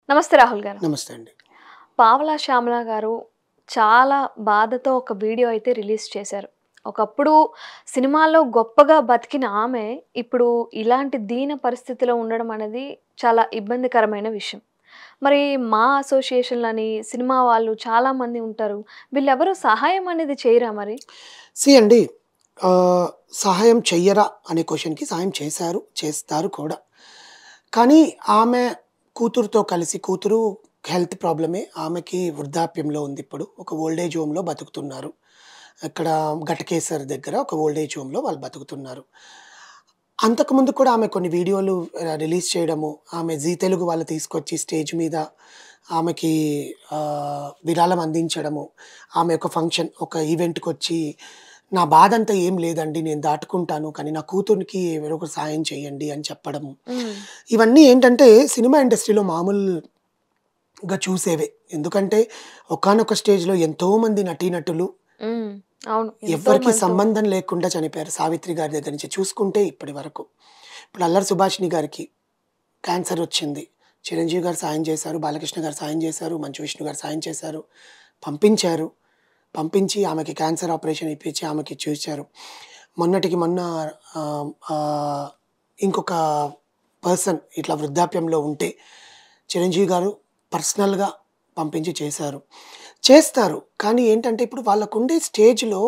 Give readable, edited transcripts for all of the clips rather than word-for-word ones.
నమస్తే రాహుల్ గారు. నమస్తే అండి. పావలా శ్యామల గారు చాలా బాధతో ఒక వీడియో అయితే రిలీజ్ చేశారు. ఒకప్పుడు సినిమాల్లో గొప్పగా బతికిన ఆమె ఇప్పుడు ఇలాంటి దీన పరిస్థితిలో ఉండడం అనేది చాలా ఇబ్బందికరమైన విషయం. మరి మా అసోసియేషన్‌లని సినిమా వాళ్ళు చాలామంది ఉంటారు. వీళ్ళెవరు సహాయం అనేది చేయరా మరి? అండి ఆహ్, సహాయం చెయ్యరా అనే క్వెషన్‌కి సహాయం చేశారు, చేస్తారు కూడా. కానీ ఆమె కూతురుతో కలిసి కూతురు హెల్త్ ప్రాబ్లమే. ఆమెకి వృద్ధాప్యంలో ఉందిప్పుడు. ఒక ఓల్డ్ ఏజ్ హోమ్‌లో బతుకుతున్నారు. ఇక్కడ ఘటకేసర్ దగ్గర ఒక ఓల్డ్ ఏజ్ హోమ్‌లో వాళ్ళు బతుకుతున్నారు. అంతకుముందు కూడా ఆమె కొన్ని వీడియోలు రిలీజ్ చేయడము, ఆమె జీ తెలుగు వాళ్ళు తీసుకొచ్చి స్టేజ్ మీద ఆమెకి విరాళం అందించడము, ఆమె ఒక ఫంక్షన్, ఒక ఈవెంట్‌కొచ్చి నా బాధంతా ఏం లేదండి. నేను దాటుకుంటాను. కానీ నా కూతురికి ఎవరో ఒకరు సాయం చేయండి అని చెప్పడము. హ్మ్. ఇవన్నీ ఏంటంటే సినిమా ఇండస్ట్రీలో మామూలుగా చూసేవే. ఎందుకంటే ఒకానొక స్టేజ్‌లో ఎంతోమంది నటీనటులు హ్మ్. అవును. ఎంతో ఎవ్వరికీ మందితో సంబంధం లేకుండా చనిపోయారు. 'సావిత్రి' గారి దగ్గర నుంచి చూసుకుంటే ఇప్పటి వరకు. ఇప్పుడు 'అల్లరి సుభాషిణి' గారికి క్యాన్సర్ వచ్చింది. చిరంజీవి గారు సాయం చేశారు. బాలకృష్ణ గారు సాయం చేశారు. మంచు విష్ణు గారు సాయం చేశారు. పంపించారు. పంపించి ఆమెకి క్యాన్సర్ ఆపరేషన్ ఇప్పించి ఆమెకి చూసారు. మొన్నటికి మొన్న ఆహ్, ఆహ్, ఇంకొక పర్సన్ ఇట్లా వృద్ధాప్యంలో ఉంటే చిరంజీవి గారు పర్సనల్‌గా పంపించి చేశారు. చేస్తారు. కానీ ఏంటంటే ఇప్పుడు వాళ్ళకుండే స్టేజ్‌లో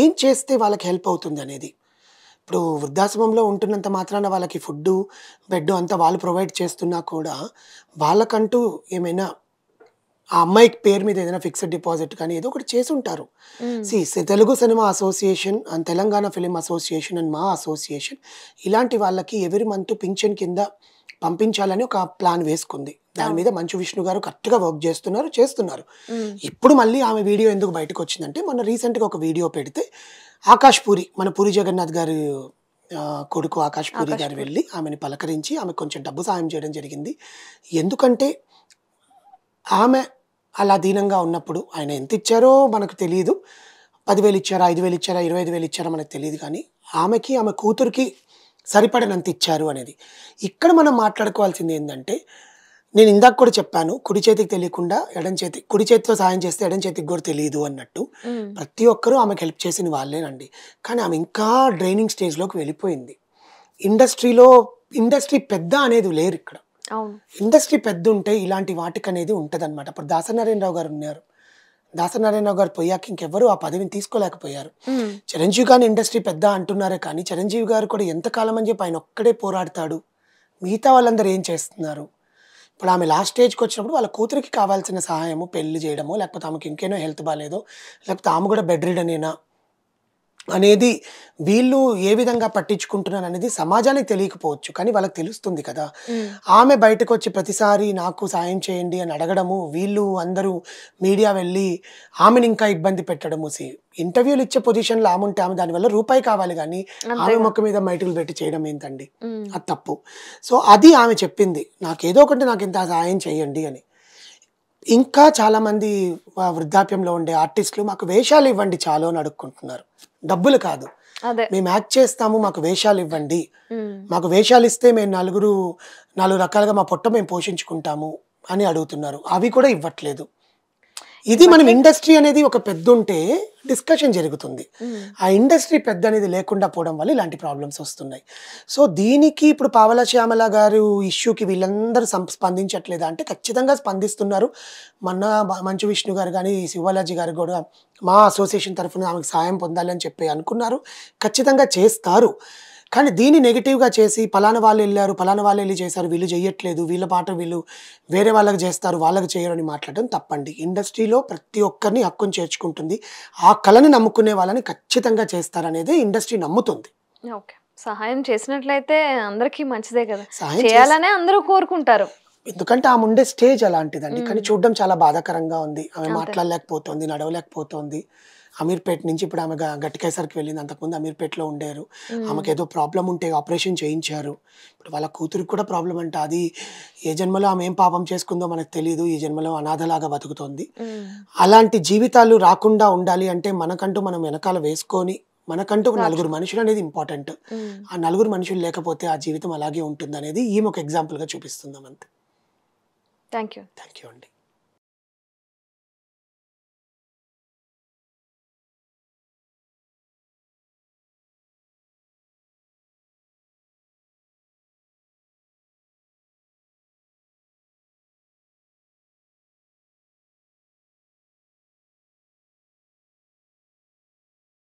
ఏం చేస్తే వాళ్ళకి హెల్ప్ అవుతుందనేది. ఇప్పుడు వృద్ధాశ్రమంలో ఉంటున్నంత మాత్రాన వాళ్ళకి ఫుడ్డు, బెడ్డు అంతా వాళ్ళు ప్రొవైడ్ చేస్తున్నా కూడా వాళ్ళకంటూ ఏమైనా ఆ అమ్మాయికి పేరు మీద ఏదైనా ఫిక్స్డ్ డిపాజిట్ కానీ ఏదో ఒకటి చేసుంటారు. హ్మ్. Telugu cinema association and Telangana film association and మా అసోసియేషన్ ఇలాంటి వాళ్ళకి ఎవరీ మంత్ పింఛన్ కింద పంపించాలని ఒక ప్లాన్ వేసుకుంది. దాని అవును. మీద మంచు విష్ణు గారు కరెక్ట్‌గా వర్క్ చేస్తున్నారు. హ్మ్. ఇప్పుడు మళ్ళీ ఆమె వీడియో ఎందుకు బయటకొచ్చిందంటే మొన్న రీసెంట్‌గా ఒక వీడియో పెడితే ఆకాష్ పూరి, మన పూరి జగన్నాథ్ గారి కొడుకు ఆకాష్ పూరి ఆకాష్ గారు పూరి. వెళ్లి ఆమెని పలకరించి ఆమెకు కొంచెం డబ్బు సాయం చేయడం జరిగింది. ఎందుకంటే ఆమె అలా దీనంగా ఉన్నప్పుడు ఆయన ఎంతిచ్చారో మనకు తెలీదు. 10,000 ఇచ్చారా? 5,000 ఇచ్చారా? 25,000 ఇచ్చారా? మనకు తెలీదు కానీ, ఆమెకి, ఆమె కూతురికి సరిపడనంత ఇచ్చారు అనేది. ఇక్కడ మనం మాట్లాడుకోవాల్సిందేందంటే, నేను ఇందాక కూడా చెప్పాను. కుడి చేతికి తెలియకుండా కుడి చేతితో సాయం చేస్తే ఎడమ చేతికి గూడా తెలీదు అన్నట్టు. హ్మ్. ప్రతి ఒక్కరు ఆమెకు హెల్ప్ చేసిన వాళ్ళేనండి. కానీ ఆమె ఇంకా డ్రైనింగ్ స్టేజ్‌లోకి వెళ్ళిపోయింది. ఇండస్ట్రీలో ఇండస్ట్రీ పెద్ద అనేది లేరిక్కడ. అవును. ఇండస్ట్రీ పెద్దుంటే ఇలాంటి వాటికనేది ఉంటదనమాట. ఇప్పుడు దాసనారాయణరావు గారున్నారు. దాసనారాయణరావు గారు పోయాక ఇంకెవ్వరు ఆ పదవిని తీసుకోలేకపోయారు. హ్మ్. చిరంజీవి గారిని ఇండస్ట్రీ పెద్ద అంటున్నారే కానీ, చిరంజీవి గారు కూడా ఎంత కాలం అని చెప్పి ఆయనొక్కడే పోరాడతాడు. మిగతా వాళ్ళందరూ ఏం చేస్తున్నారు? ఇప్పుడు ఆమె లాస్ట్ స్టేజ్‌కొచ్చినప్పుడు వాళ్ళ కూతురికి కావాల్సిన సహాయము, పెళ్లి చేయడమో, లేకపోతే ఆమెకి ఇంకేనో హెల్త్ బాలేదో, లేకపోతే ఆమె కూడా బెడ్ రిడనేనా అనేది వీళ్ళు ఏ విధంగా పట్టించుకుంటున్నారనేది సమాజానికి తెలియకపోవచ్చు. కానీ వాళ్ళకి తెలుస్తుంది కదా! హ్మ్. ఆమె బయటకొచ్చి ప్రతిసారి నాకు సాయం చేయండి అని అడగడము, వీళ్ళు అందరూ మీడియా వెళ్ళి ఆమెని ఇంకా ఇబ్బంది పెట్టడము. ఇంటర్వ్యూలు ఇచ్చే పొజిషన్‌లో ఆముంటే ఆమె దానివల్ల రూపాయి కావాలి గానీ, ఆమె అంతేగా. మొఖం మీద మైటులు పెట్టి చేయడం ఏంటండి? హ్మ్. అది తప్పు. సో, అది ఆమె చెప్పింది. నాకేదో ఒకటి నాకింత సహాయం చేయండి అని. ఇంకా చాలామంది వృద్ధాప్యంలో ఉండే ఆర్టిస్టులు మాకు వేషాలివ్వండి చాలు అని అడుక్కుంటున్నారు. డబ్బులు కాదు. అదే. మేము యాక్ట్ చేస్తాము. మాకు వేషాలివ్వండి. హ్మ్. మాకు వేషాలిస్తే మేము 4 రకాలుగా మా పొట్ట మేము పోషించుకుంటాము అని అడుగుతున్నారు. అవి కూడా ఇవ్వట్లేదు. ఇది మనం ఇవ్వట్లేదు. ఇండస్ట్రీ అనేది ఒక పెద్దుంటే డిస్కషన్ జరుగుతుంది. హ్మ్. ఆ ఇండస్ట్రీ పెద్దనేది లేకుండా పోవడం వల్ల ఇలాంటి ప్రాబ్లమ్స్ వస్తున్నాయి. సో, దీనికి ఇప్పుడు పావలా శ్యామల గారు ఇష్యూకి వీళ్ళందరూ స్పందించట్లేదా అంటే ఖచ్చితంగా స్పందిస్తున్నారు. మొన్న మంచు విష్ణు గారు గాని, శివబాలాజీ గారు గూడా మా అసోసియేషన్ తరఫున ఆమెకు సాయం పొందాలి అని చెప్పి అనుకున్నారు. ఖచ్చితంగా చేస్తారు. కానీ దీన్ని నెగెటివ్‌గా చేసి పలానా వాళ్ళెళ్లారు, పలానా వాళ్ళెళ్లి చేశారు, వీళ్ళు చెయ్యట్లేదు, వీళ్ళ పాట వీళ్ళు వేరే వాళ్ళకి జేస్తారు, వాళ్ళకి చెయ్యరని మాట్లాడడం తప్పండి. ఇండస్ట్రీలో ప్రతి ఒక్కరిని హక్కుని చేర్చుకుంటుంది. ఆ కళని నమ్ముకునే వాళ్ళని ఖచ్చితంగా చేస్తారనేదే ఇండస్ట్రీ నమ్ముతుంది. ఓకే. సహాయం చేసినట్లయితే అందరికీ మంచిదే కదా! సహాయం చేసి చేయాలనే అందరూ కోరుకుంటారు. ఎందుకంటే ఆముండే స్టేజ్ అలాంటిదండి. కానీ హ్మ్. చూడడం చాలా బాధాకరంగా ఉంది. ఆమె అంతే. మాట్లాడలేకపోతోంది, నడవలేకపోతోంది. అమీర్‌పేట్ నుంచి ఇప్పుడు ఆమె గట్కేసర్‌కి వెళ్ళింది. అంతకుముందు అమీర్‌పేట్‌లో ఉండేరు. హ్మ్. ఆమెకేదో ప్రాబ్లమ్ ఉంటే ఆపరేషన్ చేయించారు. ఇప్పుడు వాళ్ళ కూతురికి కూడా ప్రాబ్లమ్ అంట. అది ఏ జన్మలో ఆమె ఏం పాపం చేసుకుందో మనకు తెలీదు. ఈ జన్మలో అనాథలాగా బతుకుతోంది. హ్మ్. అలాంటి జీవితాలు రాకుండా ఉండాలి అంటే మనకంటూ మనం వెనకాల వేసుకొని, మనకంటూ ఒక నలుగురు దాచుకో. మనుషులనేది ఇంపార్టెంట్. హ్మ్. ఆ నలుగురు మనుషులు లేకపోతే ఆ జీవితం అలాగే ఉంటుందనేది ఈమె ఒక ఎగ్జాంపుల్‌గా చూపిస్తున్నామంతే. Thank you. థ్యాంక్ యూ అండి.